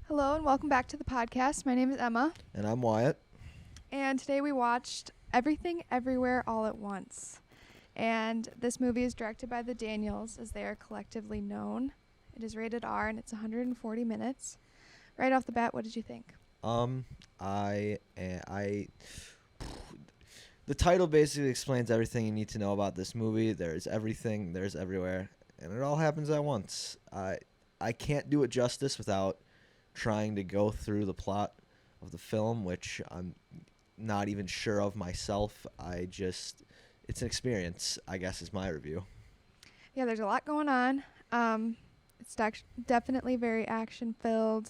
Hello and welcome back to the podcast. My name is Emma, And I'm Wyatt. and today we watched Everything Everywhere All at Once. And this movie is directed by the Daniels, as they are collectively known. It is rated R and it's 140 minutes. Right off the bat, what did you think? I the title basically explains everything you need to know about this movie. There's everything, there's everywhere, and it all happens at once. I can't do it justice without trying to go through the plot of the film, which I'm not even sure of myself. It's an experience, I guess, is my review. Yeah, there's a lot going on. It's definitely very action-filled.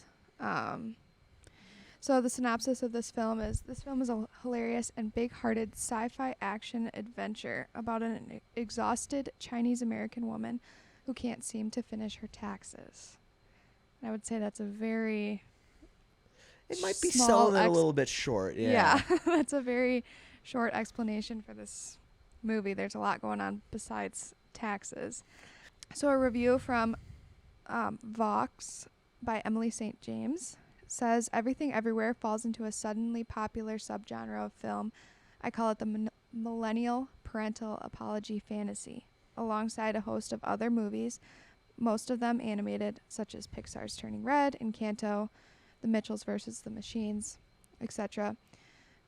So the synopsis of this film is a hilarious and big-hearted sci-fi action adventure about an exhausted Chinese-American woman who can't seem to finish her taxes. And I would say that's a very It might be small selling it a little bit short. Yeah, that's a very short explanation for this movie. There's a lot going on besides taxes. So a review from Vox by Emily St. James says, Everything Everywhere falls into a suddenly popular subgenre of film. I call it the millennial parental apology fantasy, alongside a host of other movies, most of them animated, such as Pixar's Turning Red, Encanto, The Mitchells vs. the Machines, etc.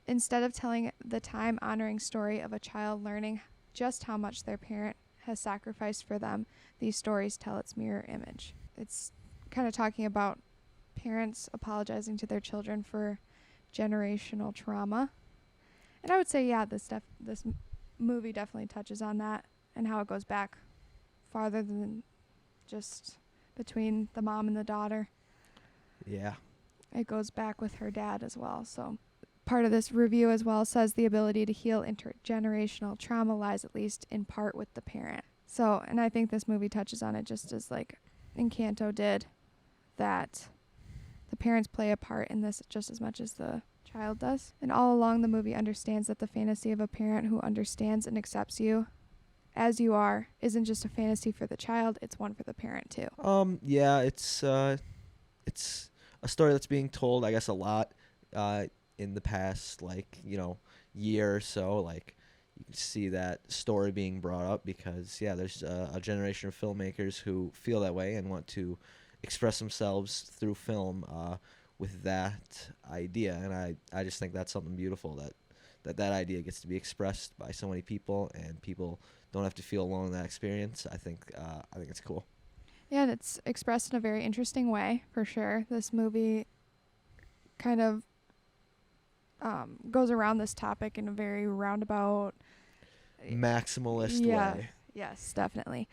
Instead of telling the time-honoring story of a child learning just how much their parent has sacrificed for them, these stories tell its mirror image. It's kind of talking about parents apologizing to their children for generational trauma. And I would say, yeah, this movie definitely touches on that and how it goes back farther than just between the mom and the daughter. Yeah. It goes back with her dad as well. So part of this review as well says the ability to heal intergenerational trauma lies at least in part with the parent. So, and I think this movie touches on it just as like Encanto did, that the parents play a part in this just as much as the child does. And all along the movie understands that the fantasy of a parent who understands and accepts you as you are isn't just a fantasy for the child, it's one for the parent too. Yeah, it's a story that's being told, I guess, a lot in the past, year or so. Like, you can see that story being brought up because, yeah, there's a generation of filmmakers who feel that way and want to express themselves through film with that idea. And I just think that's something beautiful, that idea gets to be expressed by so many people, and people don't have to feel alone in that experience. I think it's cool. Yeah, and it's expressed in a very interesting way, for sure. This movie kind of goes around this topic in a very roundabout, maximalist way. Yes, definitely.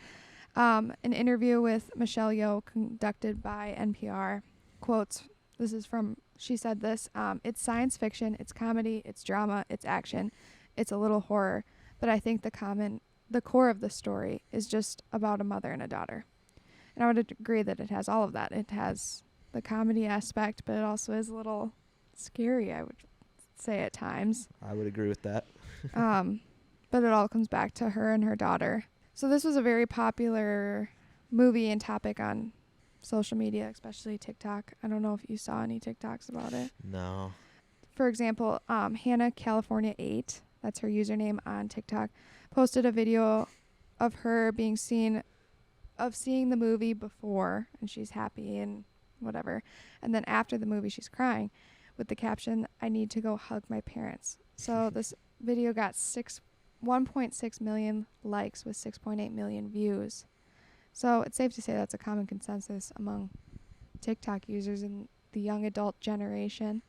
An interview with Michelle Yeoh conducted by NPR quotes, she said this, it's science fiction, it's comedy, it's drama, it's action, it's a little horror, but I think the core of the story is just about a mother and a daughter. And I would agree that it has all of that. It has the comedy aspect, but it also is a little scary, I would say at times. I would agree with that. But it all comes back to her and her daughter. So this was a very popular movie and topic on social media, especially TikTok. I don't know if you saw any TikToks about it. No. For example, Hannah California 8, that's her username on TikTok, posted a video of her seeing the movie before, and she's happy and whatever, and then after the movie she's crying, with the caption, I need to go hug my parents. So this video got 1.6 million likes with 6.8 million views. So it's safe to say that's a common consensus among TikTok users in the young adult generation.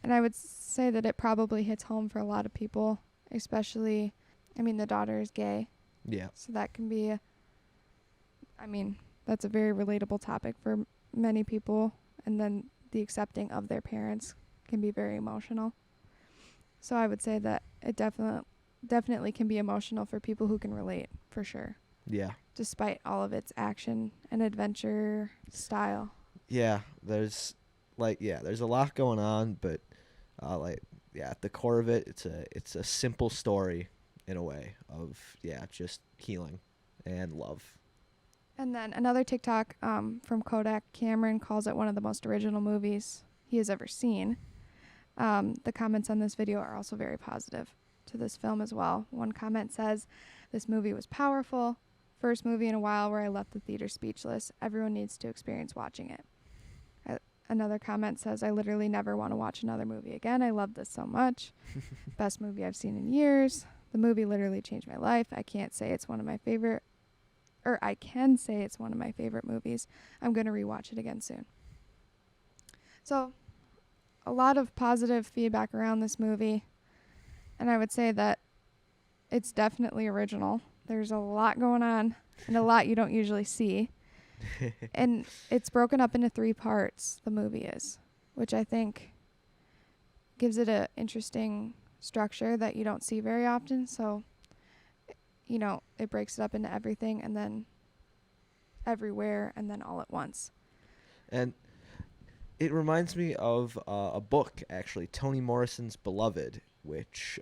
And I would say that it probably hits home for a lot of people, especially, the daughter is gay. Yeah. So that can be, that's a very relatable topic for many people. And then the accepting of their parents can be very emotional. So I would say that it definitely can be emotional for people who can relate, for sure. Yeah. Despite all of its action and adventure style. Yeah, there's a lot going on, but at the core of it, it's a simple story in a way of just healing and love. And then another TikTok from Kodak Cameron calls it one of the most original movies he has ever seen. The comments on this video are also very positive to this film as well. One comment says, "This movie was powerful. First movie in a while where I left the theater speechless. Everyone needs to experience watching it." Another comment says, "I literally never want to watch another movie again. I love this so much. Best movie I've seen in years. The movie literally changed my life. I can say it's one of my favorite movies. I'm going to rewatch it again soon." So, a lot of positive feedback around this movie. And I would say that it's definitely original. There's a lot going on and a lot you don't usually see. And it's broken up into 3 parts, the movie is, which I think gives it a interesting structure that you don't see very often. So, it breaks it up into everything and then everywhere and then all at once. And it reminds me of a book, actually, Toni Morrison's Beloved, which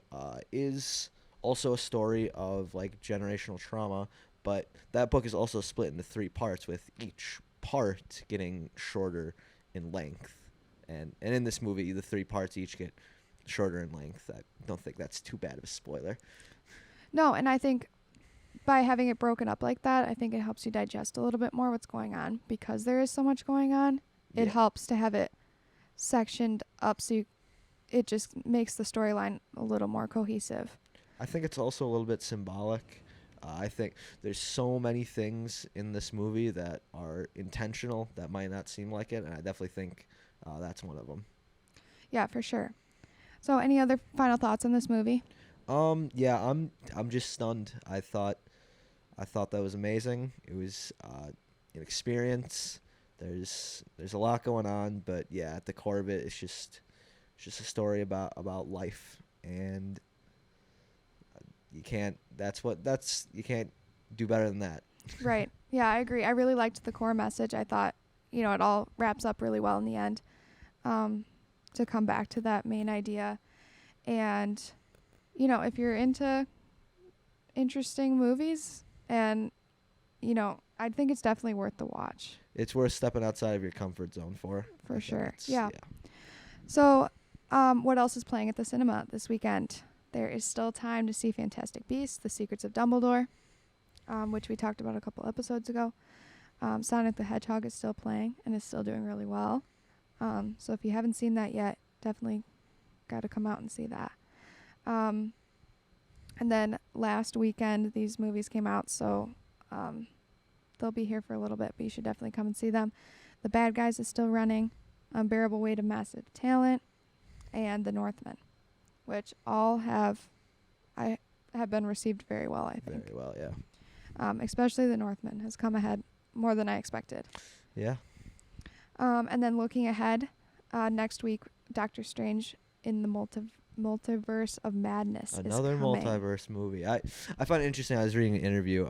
is also a story of like generational trauma. But that book is also split into 3 parts, with each part getting shorter in length. And in this movie, the 3 parts each get shorter in length. I don't think that's too bad of a spoiler. No, and I think by having it broken up like that, I think it helps you digest a little bit more what's going on. Because there is so much going on, it helps to have it sectioned up so it just makes the storyline a little more cohesive. I think it's also a little bit symbolic. I think there's so many things in this movie that are intentional that might not seem like it, and I definitely think that's one of them. Yeah, for sure. So, any other final thoughts on this movie? Yeah, I'm just stunned. I thought that was amazing. It was an experience. There's a lot going on, but yeah, at the core of it, it's just a story about life, and you can't do better than that. Right. Yeah, I agree. I really liked the core message. I thought, it all wraps up really well in the end, to come back to that main idea. And, if you're into interesting movies and, I think it's definitely worth the watch. It's worth stepping outside of your comfort zone for. For sure. Yeah. So, what else is playing at the cinema this weekend? There is still time to see Fantastic Beasts: The Secrets of Dumbledore, which we talked about a couple episodes ago. Sonic the Hedgehog is still playing and is still doing really well. So if you haven't seen that yet, definitely got to come out and see that. And then last weekend, these movies came out, so they'll be here for a little bit, but you should definitely come and see them. The Bad Guys is still running, Unbearable Weight of Massive Talent, and The Northman, which all have been received very well, I think. Very well, yeah. Especially The Northman has come ahead more than I expected. Yeah. And then looking ahead, next week, Doctor Strange in the Multiverse of Madness Another is coming. multiverse movie. I find it interesting. I was reading an interview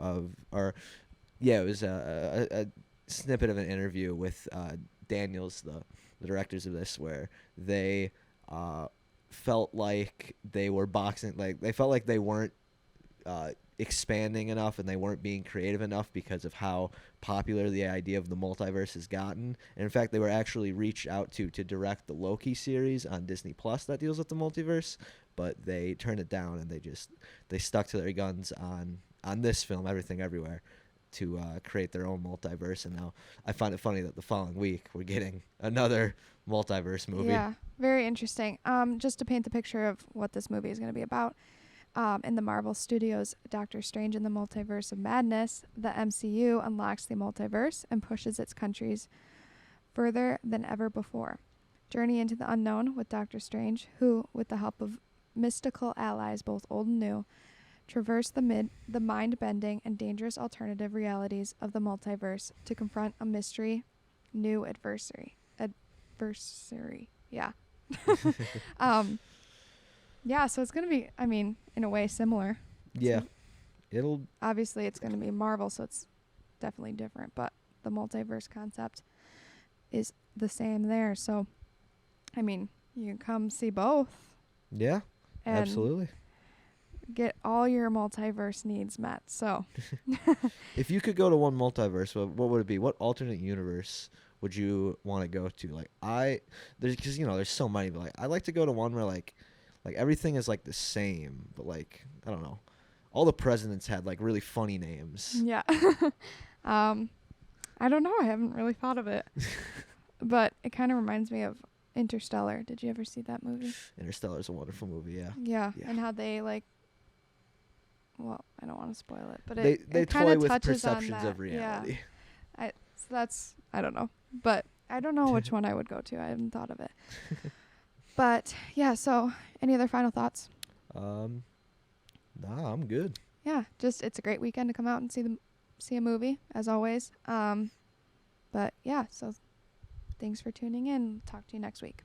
it was a snippet of an interview with Daniels, the directors of this, where they felt like they were boxing, like they felt like they weren't expanding enough and they weren't being creative enough because of how popular the idea of the multiverse has gotten. And in fact, they were actually reached out to direct the Loki series on Disney Plus that deals with the multiverse, but they turned it down and they stuck to their guns on this film, Everything Everywhere, to create their own multiverse. And now I find it funny that the following week we're getting another multiverse movie. Yeah, very interesting. Just to paint the picture of what this movie is going to be about. In the Marvel Studios' Doctor Strange in the Multiverse of Madness, the MCU unlocks the multiverse and pushes its countries further than ever before. Journey into the unknown with Doctor Strange, who, with the help of mystical allies both old and new, traverse the mind-bending and dangerous alternative realities of the multiverse to confront a new adversary. Yeah. Yeah, so it's going to be, in a way, similar. Yeah. Obviously, it's going to be Marvel, so it's definitely different, but the multiverse concept is the same there. So, you can come see both. Yeah, and absolutely. get all your multiverse needs met. So, If you could go to one multiverse, what would it be? What alternate universe would you want to go to? There's because there's so many, but I like to go to one where like everything is like the same, but I don't know, all the presidents had like really funny names. yeah. I don't know. I haven't really thought of it. But it kind of reminds me of Interstellar. Did you ever see that movie? Interstellar is a wonderful movie. Yeah. Yeah. Yeah. And how they well, I don't want to spoil it, but They it kind toy of with touches on perceptions that. of reality. Yeah. So that's, I don't know. But I don't know which one I would go to. I haven't thought of it. But yeah, so any other final thoughts? Nah, I'm good. Yeah, just it's a great weekend to come out and see a movie as always. But yeah, so thanks for tuning in. Talk to you next week.